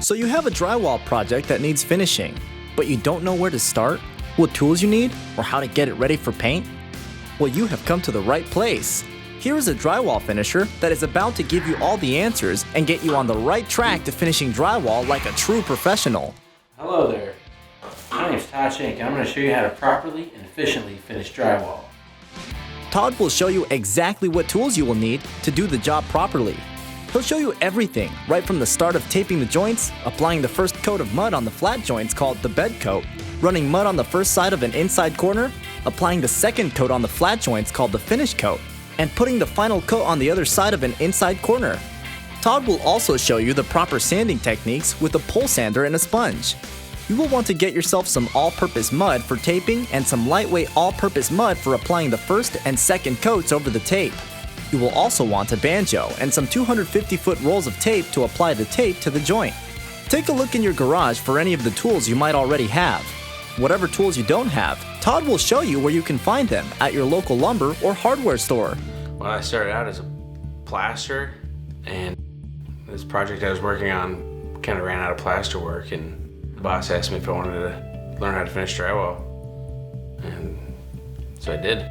So you have a drywall project that needs finishing, but you don't know where to start, what tools you need, or how to get it ready for paint? Well, you have come to the right place. Here is a drywall finisher that is about to give you all the answers and get you on the right track to finishing drywall like a true professional. Hello there. My name is Todd Shank, and I'm going to show you how to properly and efficiently finish drywall. Todd will show you exactly what tools you will need to do the job properly. He'll show you everything, right from the start of taping the joints, applying the first coat of mud on the flat joints called the bed coat, running mud on the first side of an inside corner, applying the second coat on the flat joints called the finish coat, and putting the final coat on the other side of an inside corner. Todd will also show you the proper sanding techniques with a pole sander and a sponge. You will want to get yourself some all-purpose mud for taping and some lightweight all-purpose mud for applying the first and second coats over the tape. You will also want a banjo and some 250-foot rolls of tape to apply the tape to the joint. Take a look in your garage for any of the tools you might already have. Whatever tools you don't have, Todd will show you where you can find them at your local lumber or hardware store. Well, I started out as a plasterer, and this project I was working on kind of ran out of plaster work, and the boss asked me if I wanted to learn how to finish drywall, and so I did.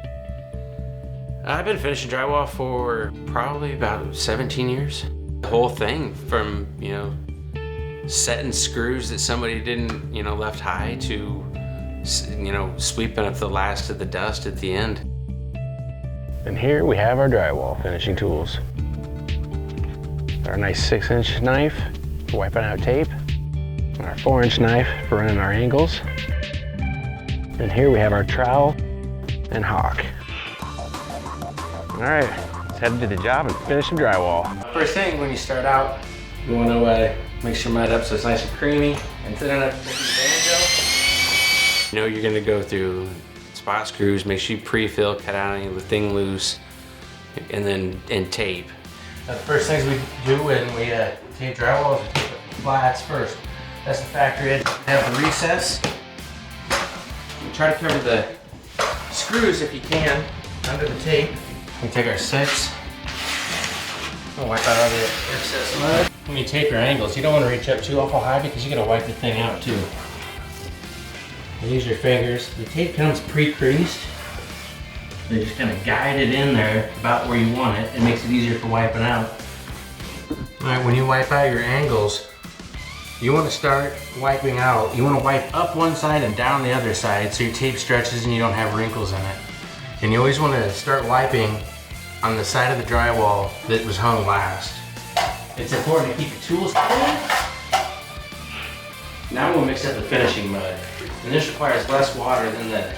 I've been finishing drywall for probably about 17 years. The whole thing from, setting screws that somebody didn't, left high to, sweeping up the last of the dust at the end. And here we have our drywall finishing tools. Our nice 6-inch knife for wiping out tape. Our 4-inch knife for running our angles. And here we have our trowel and hawk. All right, let's head to the job and finish some drywall. First thing, when you start out, you want to mix your mud up so it's nice and creamy, and thin enough to the banjo. You're going to go through spot screws, make sure you pre-fill, cut out any of the thing loose, and tape. Now, the first things we do when we tape drywall is we tape the flats first. That's the factory edge. Have the recess. Try to cover the screws if you can under the tape. We take our 6. We'll wipe out all the excess mud. When you tape your angles, you don't want to reach up too awful high because you got to wipe the thing out too. You use your fingers. The tape comes pre-creased. So you just kind of guide it in there about where you want it. It makes it easier for wiping out. All right, when you wipe out your angles, you want to start wiping out. You want to wipe up one side and down the other side so your tape stretches and you don't have wrinkles in it. And you always want to start wiping on the side of the drywall that was hung last. It's important to keep your tools clean. Now we'll mix up the finishing mud. And this requires less water than the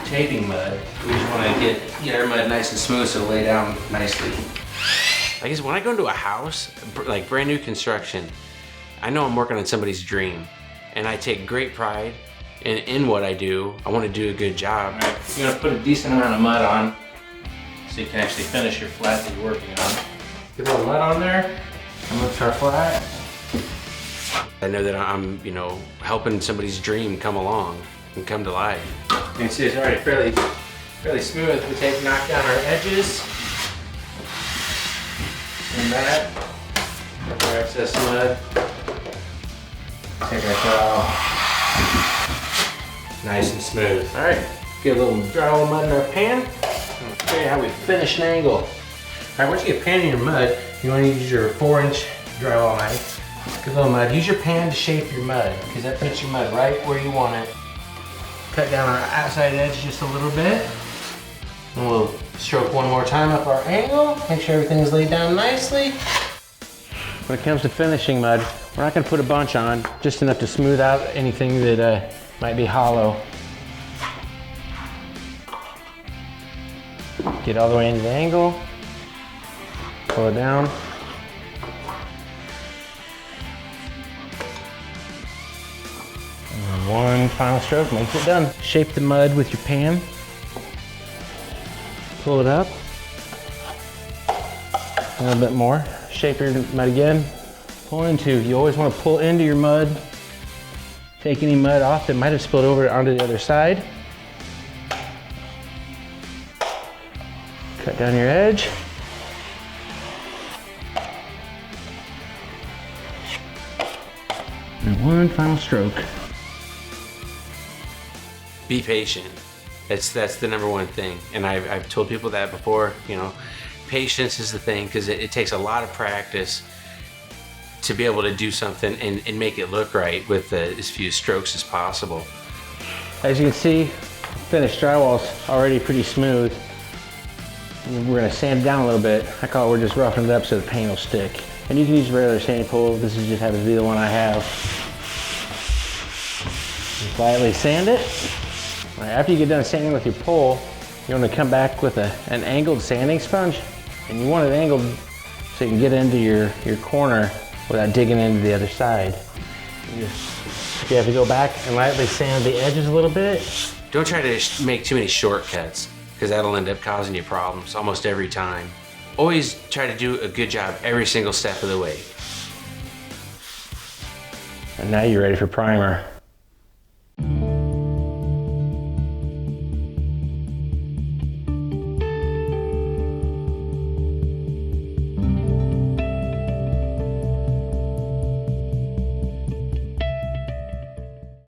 taping mud. We just want to get our mud nice and smooth so it'll lay down nicely. I guess when I go into a house, like brand new construction, I know I'm working on somebody's dream. And I take great pride in what I do. I want to do a good job. Right. You're going to put a decent amount of mud on so you can actually finish your flat that you're working on. Get a little mud on there and lift our flat. I know that I'm, helping somebody's dream come along and come to life. You can see it's already fairly smooth. We knock down our edges and that. Get our excess mud. Take our towel. Nice and smooth. All right, get a little drywall mud in our pan. I'll show you how we finish an angle. All right, once you get pan in your mud, you want to use your 4-inch drywall knife. Get a little mud. Use your pan to shape your mud because that puts your mud right where you want it. Cut down our outside edge just a little bit. And we'll stroke one more time up our angle. Make sure everything is laid down nicely. When it comes to finishing mud, we're not going to put a bunch on, just enough to smooth out anything that might be hollow. Get all the way into the angle, pull it down. And one final stroke makes it done. Shape the mud with your pan. Pull it up. A little bit more. Shape your mud again. Pull into. You always want to pull into your mud. Take any mud off that might have spilled over onto the other side. Cut down your edge. one final stroke. Be patient. That's the number one thing. And I've told people that before, you know, patience is the thing, because it takes a lot of practice to be able to do something and make it look right with as few strokes as possible. As you can see, finished drywall's already pretty smooth. We're gonna sand it down a little bit. I call it, we're just roughing it up so the paint will stick. And you can use a regular sanding tool. This is just happens to be the one I have. Just lightly sand it. After you get done sanding with your pole, you want to come back with an angled sanding sponge, and you want it angled so you can get into your corner without digging into the other side. You have to go back and lightly sand the edges a little bit. Don't try to make too many shortcuts, because that'll end up causing you problems almost every time. Always try to do a good job every single step of the way. And now you're ready for primer.